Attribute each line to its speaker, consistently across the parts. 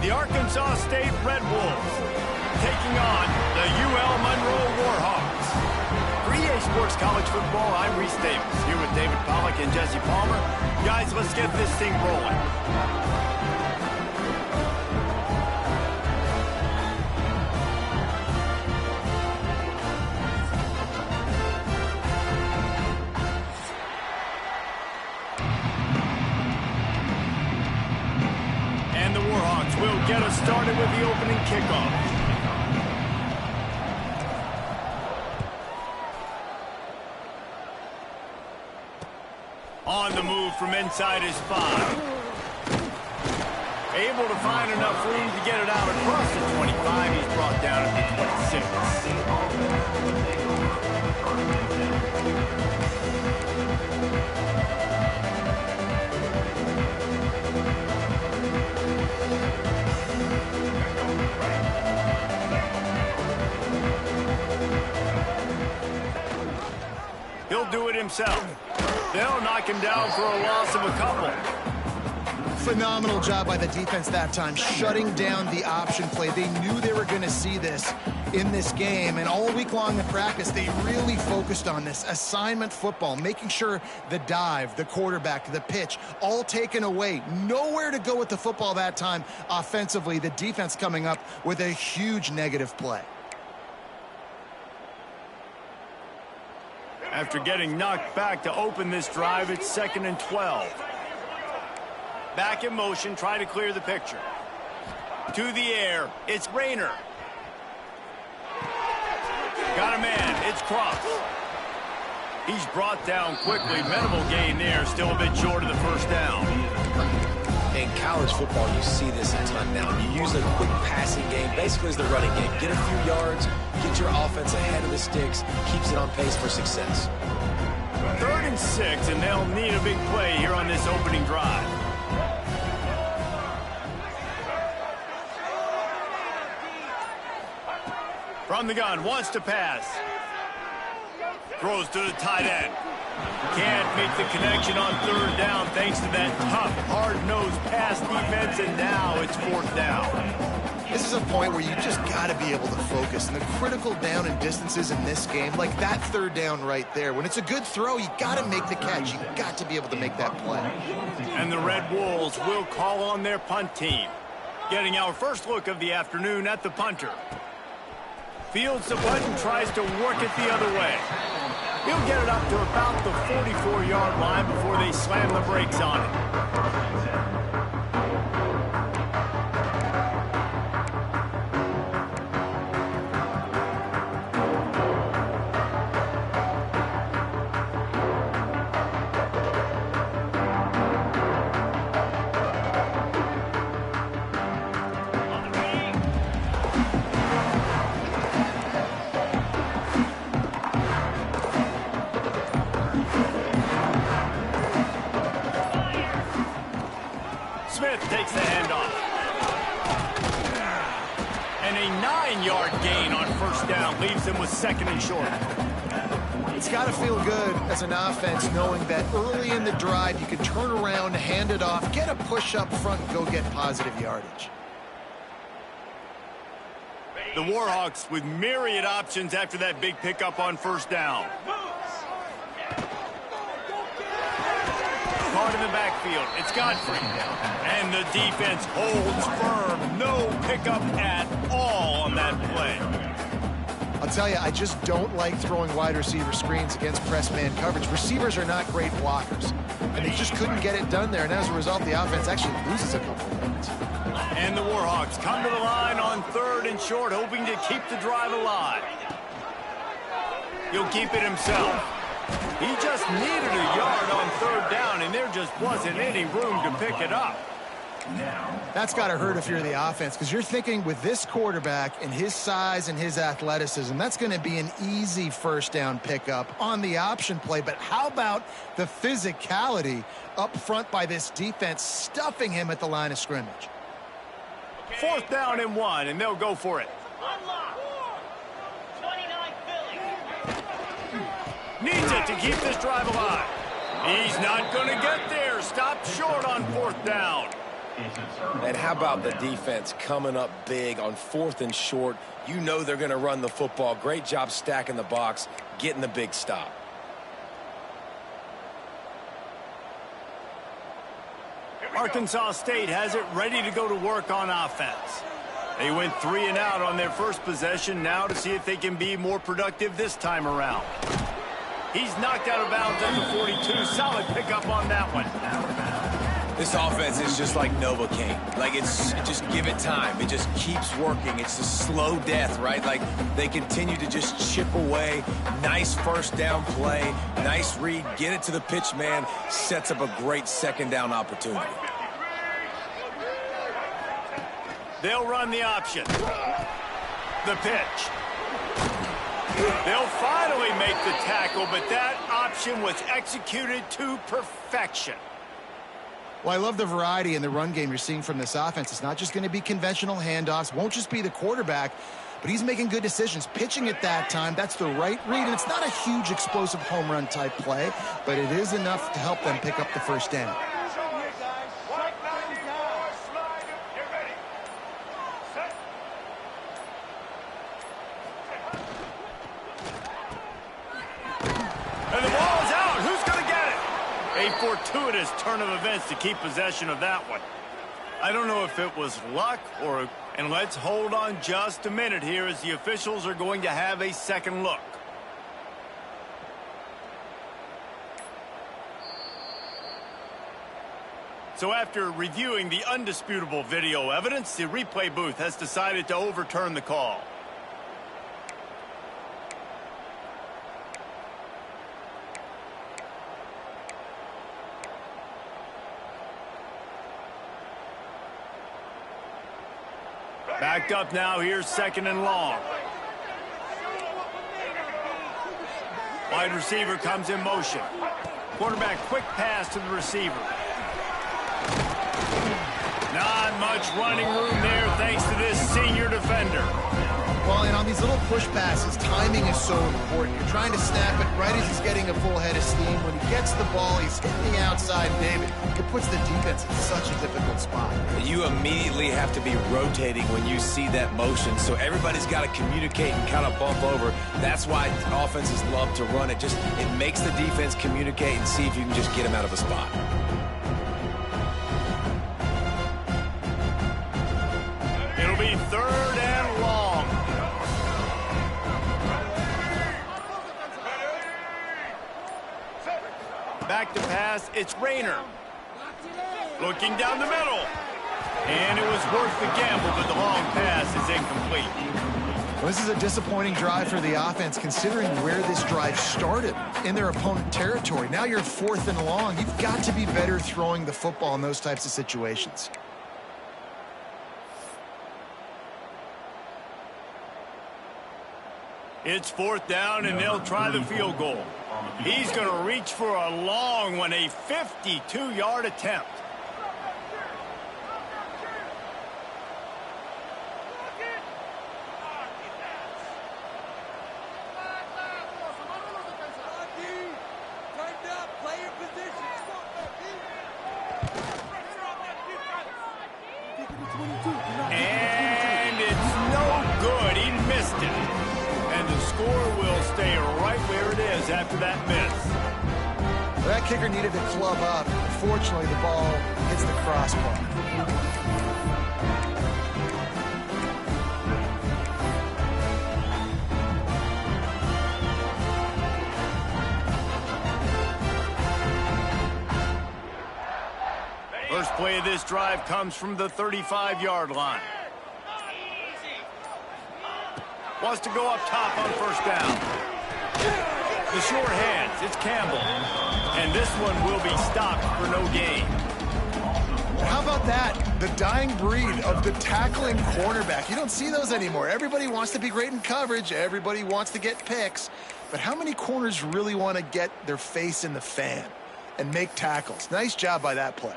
Speaker 1: the Arkansas State Red Wolves taking on the UL Monroe Warhawks. For EA Sports College Football, I'm Reese Davis, here with David Pollack and Jesse Palmer. Guys, let's get this thing rolling. And the Warhawks will get us started with the opening kickoff. On the move from inside his 5. Able to find enough room to get it out across the 25. He's brought down at the 26. He'll do it himself. They'll knock him down for a loss of a couple.
Speaker 2: Phenomenal job by the defense that time, shutting down the option play. They knew they were going to see this in this game, and all week long in practice, they really focused on this assignment football, making sure the dive, the quarterback, the pitch, all taken away. Nowhere to go with the football that time offensively. The defense coming up with a huge negative play.
Speaker 1: After getting knocked back to open this drive, it's 2nd and 12. Back in motion, try to clear the picture. To the air, it's Rayner. Got a man, it's Cross. He's brought down quickly. Minimal gain there, still a bit short of the first down.
Speaker 3: In college football, you see this a ton now. You use a quick passing game, basically as the running game. Get a few yards, get your offense ahead of the sticks, keeps it on pace for success.
Speaker 1: 3rd and 6, and they'll need a big play here on this opening drive. From the gun, wants to pass. Throws to the tight end. Can't make the connection on 3rd down thanks to that tough, hard-nosed pass defense, and now it's 4th down.
Speaker 2: This is a point where you just got to be able to focus. And the critical down and distances in this game, like that 3rd down right there, when it's a good throw, you got to make the catch. You got to be able to make that play.
Speaker 1: And the Red Wolves will call on their punt team. Getting our first look of the afternoon at the punter. Fields the punt and tries to work it the other way. He'll get it up to about the 44-yard line before they slam the brakes on it. Smith takes the handoff. And a 9-yard gain on 1st down leaves them with 2nd and short.
Speaker 2: It's got to feel good as an offense knowing that early in the drive you can turn around, hand it off, get a push up front, and go get positive yardage.
Speaker 1: The Warhawks with myriad options after that big pickup on 1st down. Caught in the backfield. It's Godfrey. And the defense holds firm. No pickup at all on that play.
Speaker 2: I'll tell you, I just don't like throwing wide receiver screens against press man coverage. Receivers are not great blockers. And they just couldn't get it done there. And as a result, the offense actually loses a couple of minutes.
Speaker 1: And the Warhawks come to the line on 3rd and short, hoping to keep the drive alive. He'll keep it himself. He just needed a yard on 3rd down, and there just wasn't any room to pick it up.
Speaker 2: That's got to hurt if you're the offense, because you're thinking with this quarterback and his size and his athleticism, that's going to be an easy 1st down pickup on the option play. But how about the physicality up front by this defense, stuffing him at the line of scrimmage?
Speaker 1: 4th down and 1, and they'll go for it. Needs it to keep this drive alive. He's not going to get there. Stopped short on 4th down.
Speaker 3: And how about the defense coming up big on 4th and short? You know they're going to run the football. Great job stacking the box, getting the big stop.
Speaker 1: Arkansas State has it ready to go to work on offense. They went 3 and out on their first possession, now to see if they can be more productive this time around. He's knocked out of bounds at the 42. Solid pickup on that one.
Speaker 3: This offense is just like Novocaine. Like, it's just give it time. It just keeps working. It's a slow death, right? Like, they continue to just chip away. Nice first down play. Nice read. Get it to the pitch man. Sets up a great second down opportunity.
Speaker 1: They'll run the option. The pitch. They'll finally make the tackle, but that option was executed to perfection.
Speaker 2: Well, I love the variety in the run game you're seeing from this offense. It's not just going to be conventional handoffs, won't just be the quarterback, but he's making good decisions. Pitching at that time, that's the right read, and it's not a huge explosive home run type play, but it is enough to help them pick up the first down.
Speaker 1: Fortuitous turn of events to keep possession of that one. I don't know if it was luck or... And let's hold on just a minute here as the officials are going to have a second look. So after reviewing the undisputable video evidence, the replay booth has decided to overturn the call. Backed up now, here's 2nd and long. Wide receiver comes in motion. Quarterback quick pass to the receiver. Not much running room there thanks to this senior defender.
Speaker 2: Well, and on these little push passes, timing is so important. You're trying to snap it right as he's getting a full head of steam. When he gets the ball, he's hitting the outside, David. It puts the defense in such a difficult spot.
Speaker 3: You immediately have to be rotating when you see that motion, so everybody's got to communicate and kind of bump over. That's why offenses love to run it. It makes the defense communicate and see if you can just get him out of a spot.
Speaker 1: It'll be 3rd and long. Back to pass, it's Rayner. Looking down the middle. And it was worth the gamble, but the long pass is incomplete.
Speaker 2: Well, this is a disappointing drive for the offense, considering where this drive started in their opponent territory. Now you're 4th and long. You've got to be better throwing the football in those types of situations.
Speaker 1: It's 4th down, and they'll try the field goal. He's going to reach for a long one, a 52-yard attempt. And it's no good. He missed it. And the score will stay right where it is after that miss.
Speaker 2: Well, that kicker needed to club up. Fortunately, the ball hits the crossbar.
Speaker 1: First play of this drive comes from the 35-yard line. Wants to go up top on first down. The short hands, it's Campbell. And this one will be stopped for no gain.
Speaker 2: How about that? The dying breed of the tackling cornerback. You don't see those anymore. Everybody wants to be great in coverage. Everybody wants to get picks. But how many corners really want to get their face in the fan and make tackles? Nice job by that play.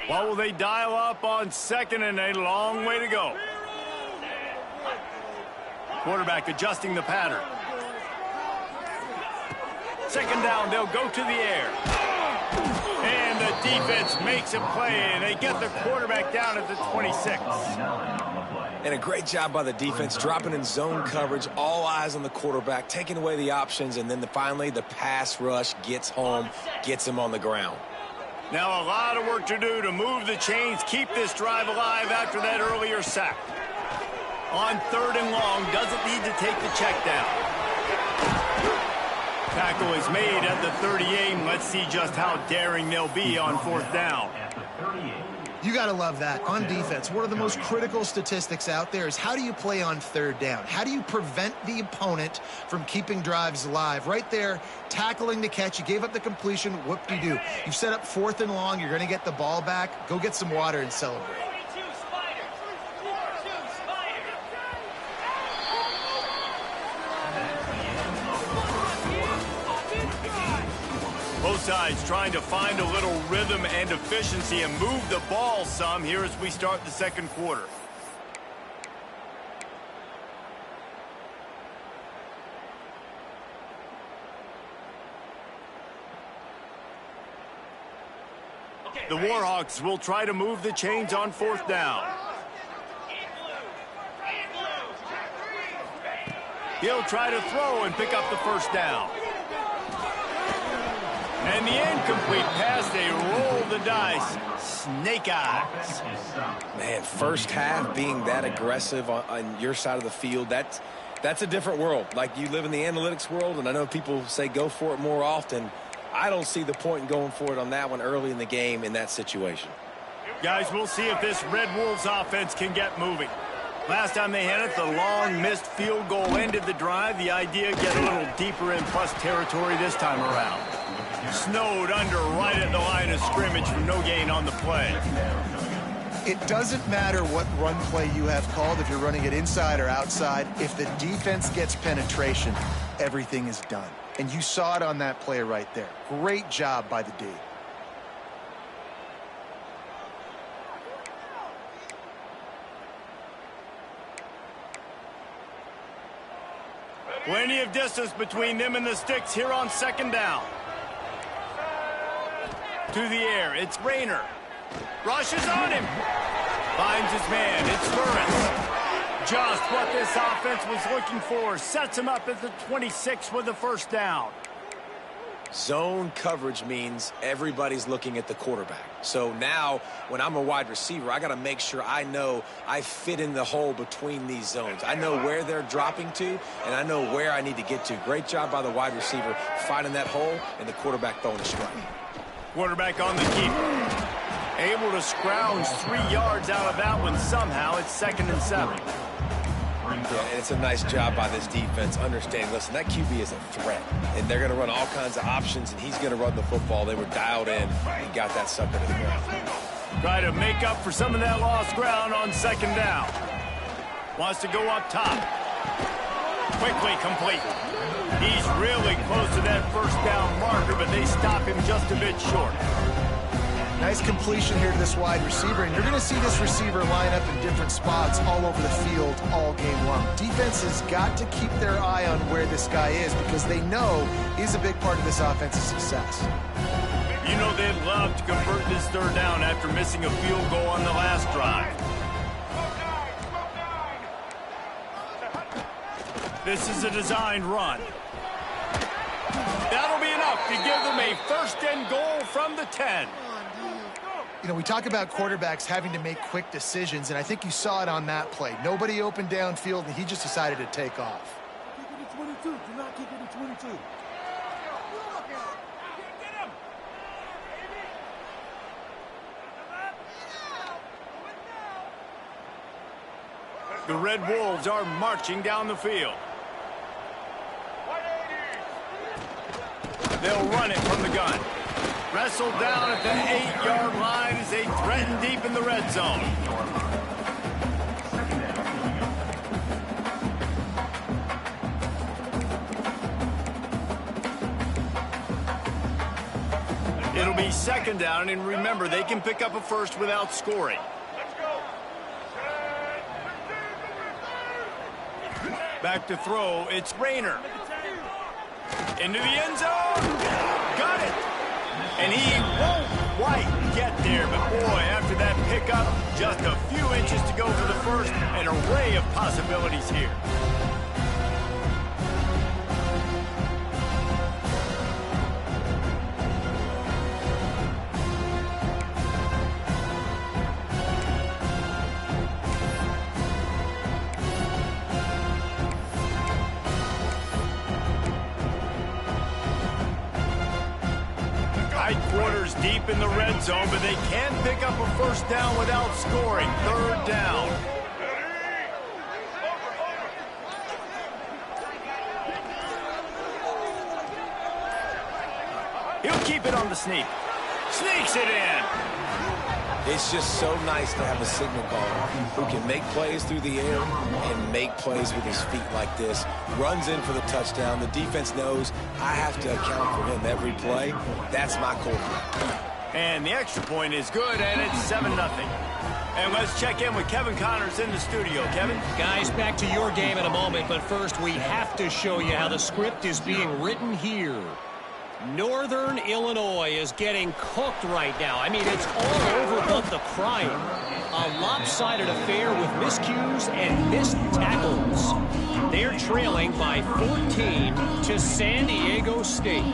Speaker 1: What will they dial up on second and a long way to go? Quarterback adjusting the pattern. Second down, they'll go to the air. And the defense makes a play, and they get the quarterback down at the 26.
Speaker 3: And a great job by the defense, dropping in zone coverage, all eyes on the quarterback, taking away the options, and then finally the pass rush gets home, gets him on the ground.
Speaker 1: Now a lot of work to do to move the chains, keep this drive alive after that earlier sack. On third and long, doesn't need to take the check down. Tackle is made at the 38. Let's see just how daring they'll be on fourth down.
Speaker 2: You got to love that. On defense, one of the most critical statistics out there is how do you play on third down? How do you prevent the opponent from keeping drives alive? Right there, tackling the catch. You gave up the completion. Whoop-de-doo. You've set up fourth and long. You're going to get the ball back. Go get some water and celebrate.
Speaker 1: Both sides trying to find a little rhythm and efficiency and move the ball some here as we start the second quarter. The Warhawks will try to move the chains on fourth down. He'll try to throw and pick up the first down. And the incomplete pass, they roll the dice. Snake eyes.
Speaker 3: Man, first half being that aggressive on your side of the field, that's a different world. Like, you live in the analytics world, and I know people say go for it more often. I don't see the point in going for it on that one early in the game in that situation.
Speaker 1: Guys, we'll see if this Red Wolves offense can get moving. Last time they had it, the long missed field goal ended the drive. The idea, get a little deeper in plus territory this time around. Snowed under right at the line of scrimmage for no gain on the play.
Speaker 2: It doesn't matter what run play you have called, if you're running it inside or outside. If the defense gets penetration, everything is done. And you saw it on that play right there. Great job by the D.
Speaker 1: Plenty of distance between them and the sticks here on second down. To the air, it's Rayner. Rushes on him. Finds his man, it's Burris. Just what this offense was looking for. Sets him up at the 26 with the first down.
Speaker 3: Zone coverage means everybody's looking at the quarterback. So now, when I'm a wide receiver, I got to make sure I know I fit in the hole between these zones. I know where they're dropping to, and I know where I need to get to. Great job by the wide receiver finding that hole, and the quarterback throwing a strike.
Speaker 1: Quarterback on the keeper. Able to scrounge 3 yards out of that one somehow. It's 2nd and 7.
Speaker 3: Yeah, and it's a nice job by this defense understanding, listen, that QB is a threat, and they're going to run all kinds of options, and he's going to run the football. They were dialed in and got that sucker to the ground.
Speaker 1: Try to make up for some of that lost ground on second down. Wants to go up top. Quickly complete. He's really close to that first down marker, but they stop him just a bit short.
Speaker 2: Nice completion here to this wide receiver, and you're going to see this receiver line up in different spots all over the field all game long. Defense has got to keep their eye on where this guy is because they know he's a big part of this offense's success.
Speaker 1: You know they'd love to convert this third down after missing a field goal on the last drive. This is a designed run. That'll be enough to give them a 1st and goal from the 10.
Speaker 2: You know, we talk about quarterbacks having to make quick decisions, and I think you saw it on that play. Nobody opened downfield, and he just decided to take off.
Speaker 4: Kick it to 22. Do not kick it to 22.
Speaker 1: The Red Wolves are marching down the field. They'll run it from the gun. Wrestled down at the 8-yard line as they threaten deep in the red zone. It'll be 2nd down, and remember, they can pick up a first without scoring. Back to throw, it's Rayner. Into the end zone. Got it. And he won't quite get there, but boy, after that pickup, just a few inches to go for the first. An array of possibilities here. Quarters deep in the red zone, but they can't pick up a first down without scoring. Third down. He'll keep it on the sneak. Sneaks it in.
Speaker 3: It's just so nice to have a signal caller who can make plays through the air and make plays with his feet like this. Runs in for the touchdown. The defense knows I have to account for him every play. That's my quarterback.
Speaker 1: And the extra point is good, and it's 7-0. And let's check in with Kevin Connors in the studio. Kevin?
Speaker 5: Guys, back to your game in a moment, but first we have to show you how the script is being written here. Northern Illinois is getting cooked right now. I mean, it's all over but the crying. A lopsided affair with miscues and missed tackles. They're trailing by 14 to San Diego State.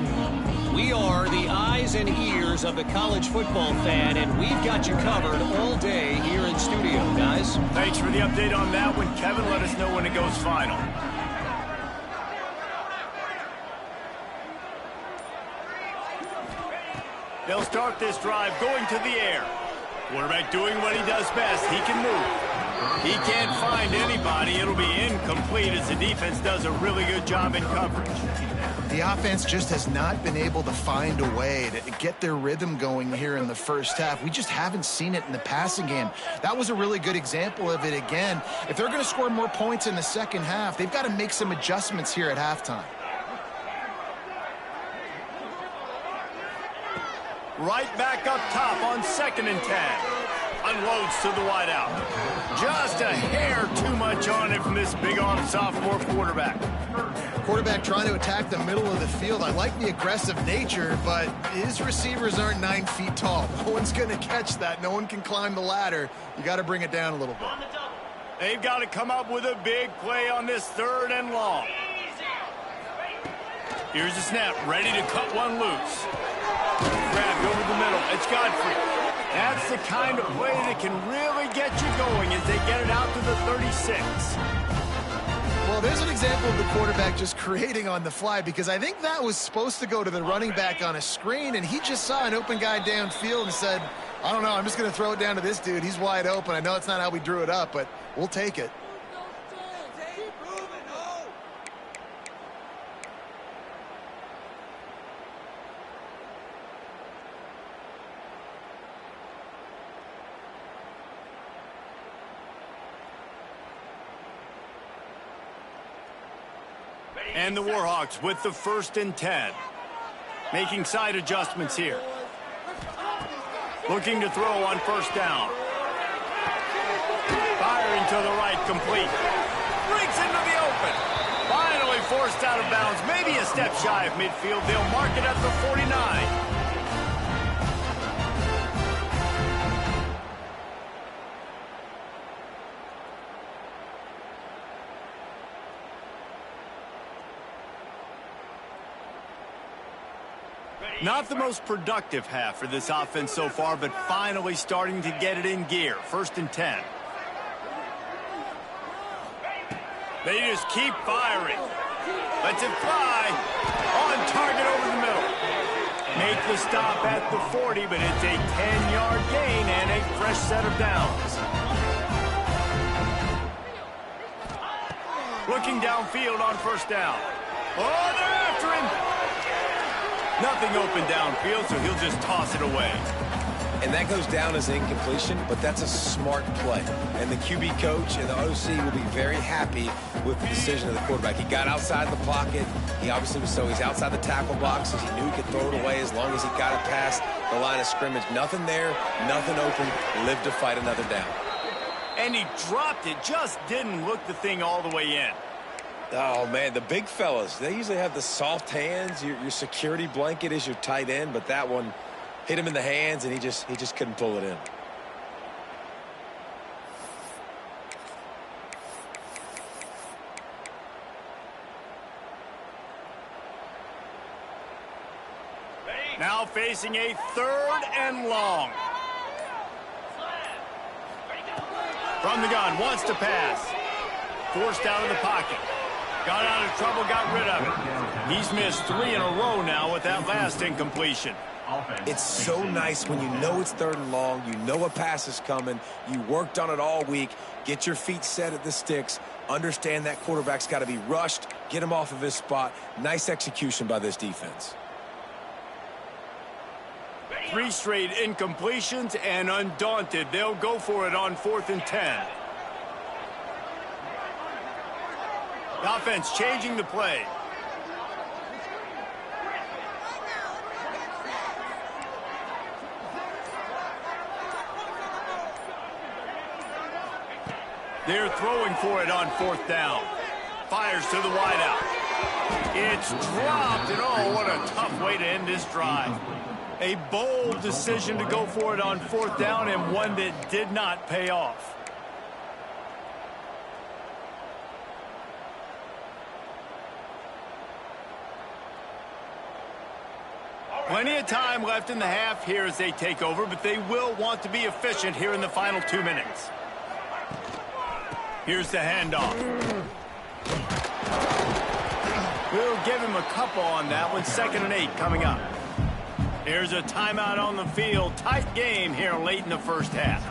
Speaker 5: We are the eyes and ears of the college football fan, and we've got you covered all day here in studio, guys.
Speaker 1: Thanks for the update on that one, Kevin. Let us know when it goes final. They'll start this drive going to the air. Quarterback doing what he does best. He can move. He can't find anybody. It'll be incomplete as the defense does a really good job in coverage.
Speaker 2: The offense just has not been able to find a way to get their rhythm going here in the first half. We just haven't seen it in the passing game. That was a really good example of it again. If they're going to score more points in the second half, they've got to make some adjustments here at halftime.
Speaker 1: Right back up top on 2nd and 10. Unloads to the wideout. Just a hair too much on it from this big-armed sophomore quarterback.
Speaker 2: Quarterback trying to attack the middle of the field. I like the aggressive nature, but his receivers aren't 9 feet tall. No one's going to catch that. No one can climb the ladder. You got to bring it down a little bit.
Speaker 1: They've got to come up with a big play on this 3rd and long. Here's the snap, ready to cut one loose. Grabbed over the middle. It's Godfrey. That's the kind of play that can really get you going as they get it out to the 36.
Speaker 2: Well, there's an example of the quarterback just creating on the fly, because I think that was supposed to go to the running back on a screen, and he just saw an open guy downfield and said, I don't know, I'm just going to throw it down to this dude. He's wide open. I know it's not how we drew it up, but we'll take it.
Speaker 1: And the Warhawks with the 1st and 10. Making side adjustments here. Looking to throw on 1st down. Firing to the right, complete. Breaks into the open. Finally forced out of bounds. Maybe a step shy of midfield. They'll mark it at the 49. Not the most productive half for this offense so far, but finally starting to get it in gear. 1st and 10. They just keep firing. Lets it fly. On target over the middle. Make the stop at the 40, but it's a 10-yard gain and a fresh set of downs. Looking downfield on 1st down. Oh, they're after him. Nothing open downfield, so he'll just toss it away.
Speaker 3: And that goes down as an incompletion, but that's a smart play. And the QB coach and the OC will be very happy with the decision of the quarterback. He got outside the pocket. He obviously was he's outside the tackle boxes. He knew he could throw it away as long as he got it past the line of scrimmage. Nothing there, nothing open. Lived to fight another down.
Speaker 1: And he dropped it, just didn't look the thing all the way in.
Speaker 3: Oh, man, the big fellas, they usually have the soft hands. Your security blanket is your tight end, but that one hit him in the hands, and he just couldn't pull it in.
Speaker 1: Now facing a 3rd and long. From the gun, wants to pass. Forced out of the pocket. Got out of trouble, got rid of it. He's missed 3 in a row now with that last incompletion.
Speaker 3: It's so nice when you know it's 3rd and long, you know a pass is coming, you worked on it all week, get your feet set at the sticks, understand that quarterback's got to be rushed, get him off of his spot. Nice execution by this defense.
Speaker 1: 3 straight incompletions, and undaunted, they'll go for it on 4th and 10. The offense changing the play. They're throwing for it on 4th down. Fires to the wideout. It's dropped, and oh, what a tough way to end this drive. A bold decision to go for it on 4th down, and one that did not pay off. Plenty of time left in the half here as they take over, but they will want to be efficient here in the final 2 minutes. Here's the handoff. We'll give him a couple on that one. 2nd and 8 coming up. Here's a timeout on the field. Tight game here late in the first half.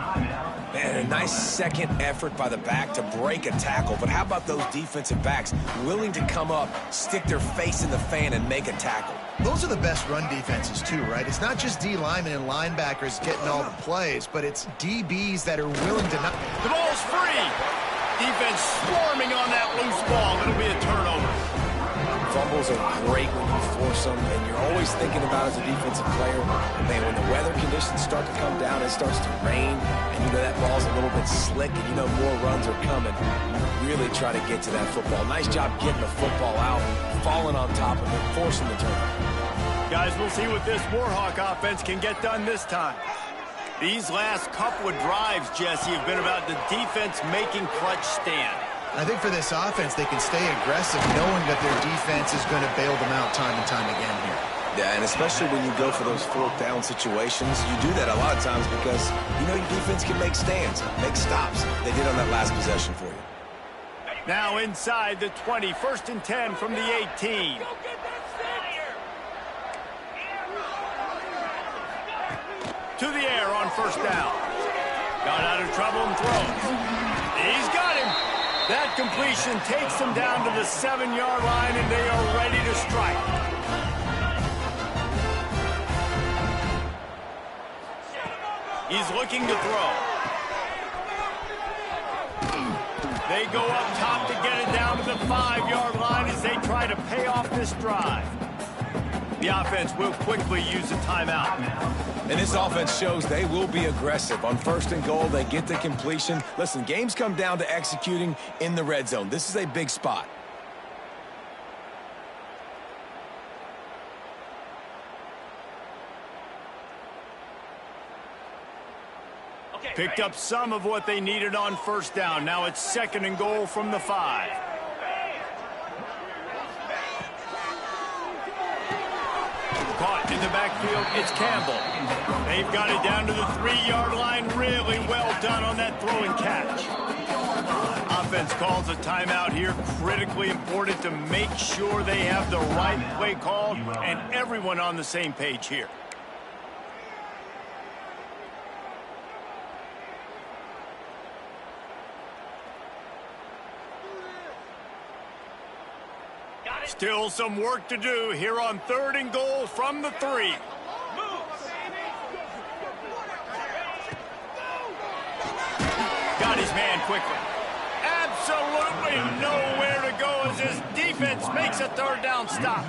Speaker 3: Man, a nice second effort by the back to break a tackle. But how about those defensive backs willing to come up, stick their face in the fan, and make a tackle?
Speaker 2: Those are the best run defenses, too, right? It's not just D linemen and linebackers getting all the plays, but it's DBs that are willing to not...
Speaker 1: The ball's free. Defense swarming on that loose ball. It'll be a turnover.
Speaker 3: Fumbles are great when you force them, and you're always thinking about as a defensive player, man, when the weather conditions start to come down, it starts to rain, and you know that ball's a little bit slick, and you know more runs are coming. You really try to get to that football. Nice job getting the football out, falling on top of it, forcing the turnover.
Speaker 1: Guys, we'll see what this Warhawk offense can get done this time. These last couple of drives, Jesse, have been about the defense making clutch stand.
Speaker 2: I think for this offense, they can stay aggressive knowing that their defense is going to bail them out time and time again here.
Speaker 3: Yeah, and especially when you go for those 4th down situations, you do that a lot of times because you know your defense can make stands, make stops. They did on that last possession for you.
Speaker 1: Now inside the 20, 1st and 10 from the 18. To the air on 1st down. Got out of trouble and throws. He's got him. That completion takes them down to the 7-yard line, and they are ready to strike. He's looking to throw. They go up top to get it down to the 5-yard line as they try to pay off this drive. The offense will quickly use a timeout.
Speaker 3: And this offense shows they will be aggressive. On 1st and goal, they get the completion. Listen, games come down to executing in the red zone. This is a big spot.
Speaker 1: Picked up some of what they needed on 1st down. Now it's 2nd and goal from the 5. Caught in the backfield, it's Campbell. They've got it down to the 3-yard line. Really well done on that throw and catch. Offense calls a timeout here. Critically important to make sure they have the right play called and everyone on the same page here. Still some work to do here on 3rd and goal from the 3. Got his man quickly. Absolutely nowhere to go as his defense makes a 3rd down stop.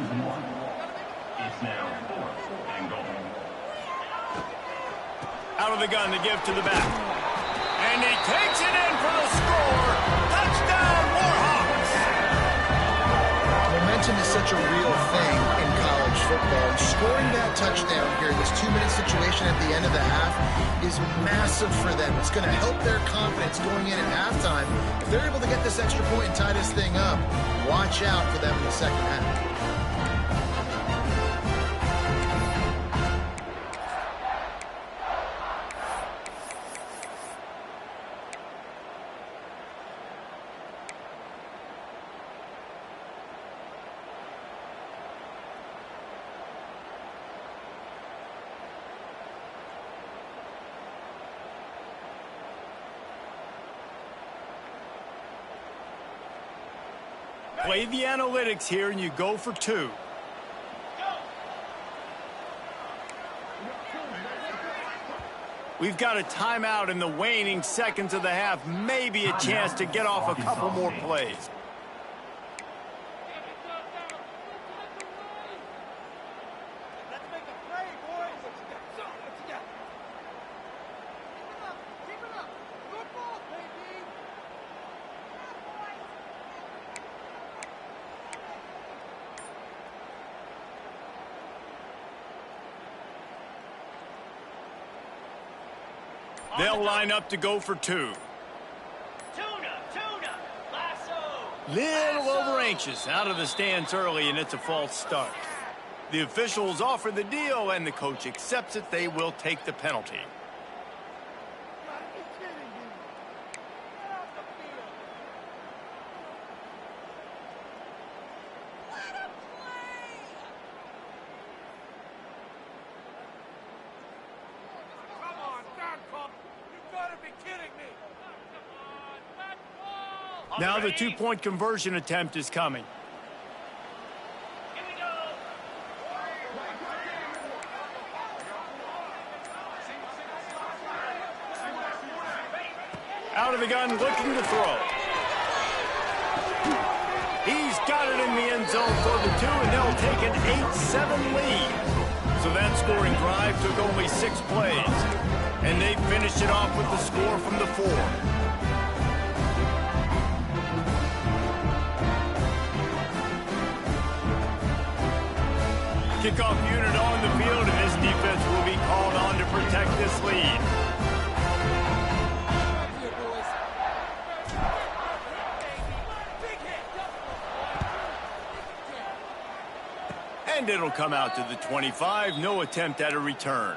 Speaker 1: Out of the gun to give to the back. And he takes it in for the score. Touchdown, Warhawks!
Speaker 2: momentum is such a real thing in college football. And scoring that touchdown here in this 2-minute situation at the end of the half is massive for them. It's going to help their confidence going in at halftime. If they're able to get this extra point and tie this thing up, watch out for them in the second half.
Speaker 1: Play the analytics here, and you go for 2. We've got a timeout in the waning seconds of the half. Maybe a chance to get off a couple more plays. They'll line up to go for 2. Little over anxious, out of the stance early, and it's a false start. The officials offer the deal, and the coach accepts it. They will take the penalty. Now the 2-point conversion attempt is coming. Out of the gun, looking to throw. He's got it in the end zone for the 2, and they'll take an 8-7 lead. So that scoring drive took only 6 plays. And they finished it off with the score from the 4. Kickoff unit on the field, and this defense will be called on to protect this lead. And it'll come out to the 25. No attempt at a return.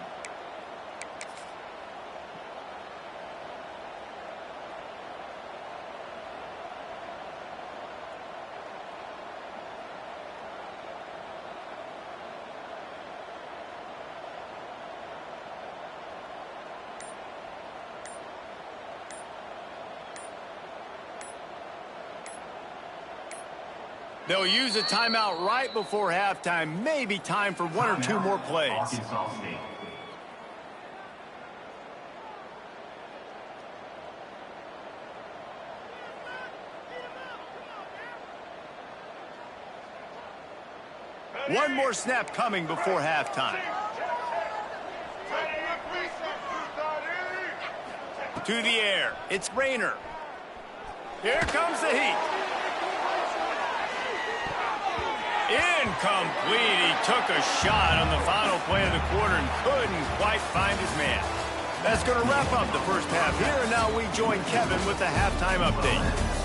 Speaker 1: They'll use a timeout right before halftime. Maybe time for 1 or 2 more plays. One more snap coming before halftime. To the air. It's Rayner. Here comes the heat. Incomplete. He took a shot on the final play of the quarter and couldn't quite find his man. That's going to wrap up the first half here, and now we join Kevin with the halftime update.